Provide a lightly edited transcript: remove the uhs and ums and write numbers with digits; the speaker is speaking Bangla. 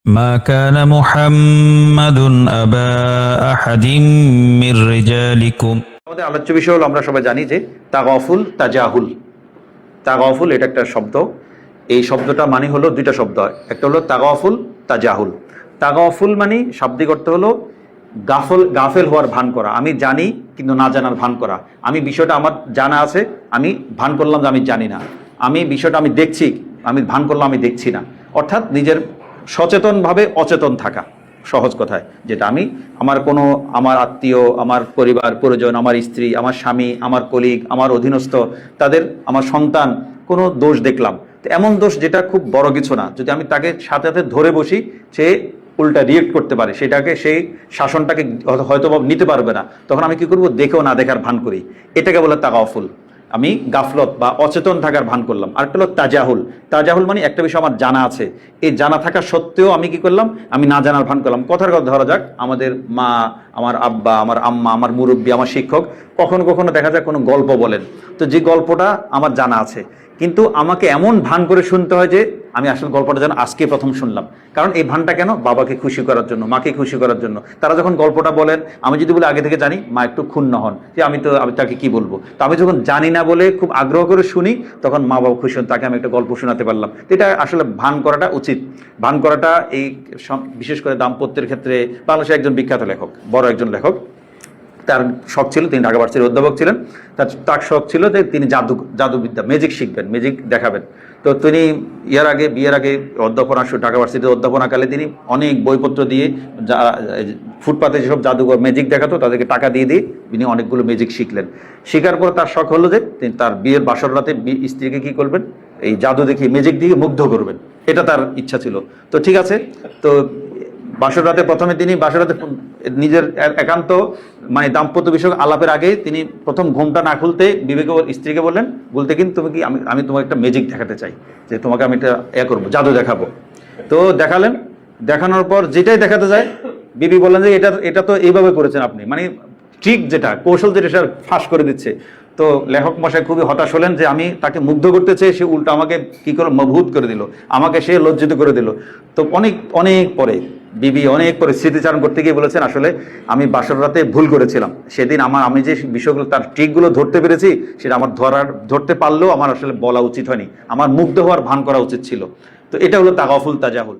ما كان محمد أبا أحد من رجالكم। আমাদের আলোচ্য বিষয় হলো, আমরা সবাই জানি যে তাগাফুল, তাজাহুল। তাগাফুল এটা একটা শব্দ। এই শব্দটা মানে হলো দুইটা শব্দ, একটা হলো তাগাফুল, তাজাহুল। তাগাফুল মানে শাব্দিক অর্থ হলো গাফেল হওয়ার ভান করা, আমি জানি কিন্তু না জানার ভান করা। আমি বিষয়টা আমার জানা আছে, আমি ভান করলাম যে আমি জানি না। আমি বিষয়টা আমি দেখছি, আমি ভান করলাম আমি দেখছি না। অর্থাৎ নিজের সচেতনভাবে অচেতন থাকা, সহজ কথায় যেটা। আমি আমার আত্মীয়, আমার পরিবার পরিজন, আমার স্ত্রী, আমার স্বামী, আমার কলিগ, আমার অধীনস্থ, তাদের, আমার সন্তান কোনো দোষ দেখলাম, তো এমন দোষ যেটা খুব বড় কিছু না, যদি আমি তাকে সাথে সাথে ধরে বসি, সে উল্টা রিয়েক্ট করতে পারে, সেটাকে সেই শাসনটাকে হয়তো নিতে পারবে না, তখন আমি কি করব, দেখেও না দেখার ভান করি। এটাকে বলে তাগাফুল। আমি গাফলত বা অচেতন থাকার ভান করলাম। আরেকটা হলো তাজাহুল। তাজাহুল মানে একটা বিষয় আমার জানা আছে, এই জানা থাকা সত্ত্বেও আমি কি করলাম, আমি না জানার ভান করলাম। কথার কথা ধরা যাক, আমাদের মা, আমার আব্বা, আমার আম্মা, আমার মুরব্বী, আমার শিক্ষক কখনো কখনো দেখা যায় কোনো গল্প বলেন, তো যে গল্পটা আমার জানা আছে, কিন্তু আমাকে এমন ভান করে শুনতে হয় যে আমি আসলে গল্পটা যেন আজকে প্রথম শুনলাম। কারণ এই ভানটা কেন, বাবাকে খুশি করার জন্য, মাকে খুশি করার জন্য। তারা যখন গল্পটা বলেন, আমি যদি বলে আগে থেকে জানি, মা একটু ক্ষুণ্ণ হন যে আমি তাকে কি বলবো। তো আমি যখন জানি না বলে খুব আগ্রহ করে শুনি, তখন মা বাবা খুশি হন, তাকে আমি একটা গল্প শোনাতে পারলাম। তো এটা আসলে ভান করাটা উচিত। ভান করাটা এই বিশেষ করে দাম্পত্যের ক্ষেত্রে, বাংলাদেশের একজন বিখ্যাত লেখক, বড় একজন লেখক, তার শখ ছিল, তিনি ঢাকা ভার্সিটির অধ্যাপক ছিলেন। তার শখ ছিল যে তিনি জাদুবিদ্যা, ম্যাজিক শিখবেন, ম্যাজিক দেখাবেন। তো তিনি বিয়ের আগে অধ্যাপনা, ঢাকা ভার্সিটির অধ্যাপনাকালে তিনি অনেক বইপত্র দিয়ে, ফুটপাতে যেসব জাদুঘর ম্যাজিক দেখাতো তাদেরকে টাকা দিয়ে তিনি অনেকগুলো ম্যাজিক শিখলেন। শেখার পর তার শখ হলো যে তিনি তার বিয়ের বাসর রাতে স্ত্রীকে কি করবেন, এই জাদু দেখে, ম্যাজিক দিয়ে মুগ্ধ করবেন। এটা তার ইচ্ছা ছিল। তো ঠিক আছে, তো বাসর রাতে প্রথমে তিনি নিজের একান্ত মানে দাম্পত্য বিষয়ক আলাপের আগে তিনি প্রথম ঘুমটা না খুলতে স্ত্রীকে বললেন, বলতে কিন্তু তুমি কি, আমি তোমাকে একটা ম্যাজিক দেখাতে চাই, যে তোমাকে আমি একটা করবো, জাদু দেখাবো। তো দেখালেন। দেখানোর পর যেটাই দেখাতে যায়, বিবি বললেন যে এটা তো এইভাবে করেছেন আপনি, মানে ট্রিক যেটা, কৌশল যেটা, সেটা ফাঁস করে দিচ্ছে। তো লেখক মশাই খুবই হতাশ হলেন যে আমি তাকে মুগ্ধ করতে চেয়ে সে উল্টো আমাকে কি করে মবহুত করে দিল, আমাকে সে লজ্জিত করে দিল। তো অনেক পরে বিবি অনেক পরে স্মৃতিচারণ করতে গিয়ে বলেছেন, আসলে আমি বাসর রাতে ভুল করেছিলাম, সেদিন আমি যে বিষয়গুলো, তার ট্রিকগুলো ধরতে পেরেছি, সেটা আমার ধরতে পারলেও আমার আসলে বলা উচিত হয়নি, আমার মুগ্ধ হওয়ার ভান করা উচিত ছিল। তো এটা হলো তাগাফুল, তাজাহুল।